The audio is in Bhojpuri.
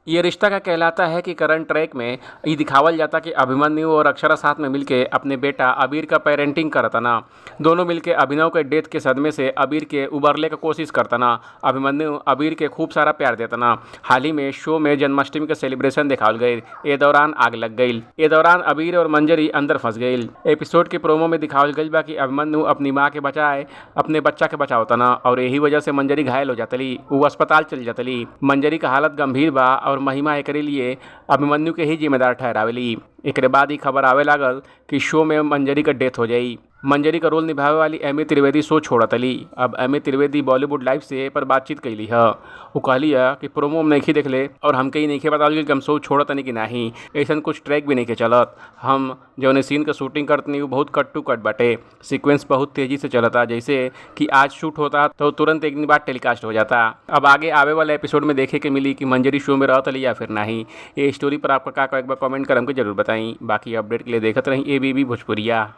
ये रिश्ता का कहलाता है कि करंट ट्रैक में ये दिखावल जाता कि अभिमन्यु और अक्षरा साथ में मिलके अपने बेटा अबीर का पेरेंटिंग करतना। दोनों मिलके अभिनव के डेथ के सदमे से अबीर के उबरले का कोशिश करतना। अभिमन्यु अबीर के खूब सारा प्यार देतना। हाल ही में शो में जन्माष्टमी का सेलिब्रेशन दिखावल गई। ए दौरान आग लग गई। ए दौरान अबीर और मंजरी अंदर फंस गई। एपिसोड के प्रोमो में दिखावल गई बा कि अभिमन्यु अपनी माँ के बचाए अपने बच्चा के बचावतना और यही वजह से मंजरी घायल हो जातली। वो अस्पताल चल जातली। मंजरी का हालत गंभीर बा और महिमा एकरे लिए अभिमन्यु के ही जिम्मेदार ठहरावेली। एकरे बाद ही खबर आवे लागल कि शो में मंजरी का डेथ हो जाई। मंजरी का रोल निभावे वाली एमी त्रिवेदी शो छोड़तली। अब एमी त्रिवेदी बॉलीवुड लाइव से पर बातचीत कैली है। वो कहली है कि प्रोमो में नहीं देखले और हमके ही नहीं बतावल कि हम शो छोड़तनी कि नहीं। ऐसा कुछ ट्रैक भी नहीं के चलत। हम जौन सीन का शूटिंग करतनी वो बहुत कट टू कट बाटे। सीक्वेंस बहुत तेजी से चलता, जैसे कि आज शूट होता तो तुरंत एक दिन बाद टेलीकास्ट हो जाता। अब आगे आवे वाले एपिसोड में देखे के मिली कि मंजरी शो में रहतली या फिर नहीं। ये स्टोरी पर आपका का एक बार कमेंट कर हमको जरूर बताई। बाकी अपडेट के लिए देखते रही ABB भोजपुरिया।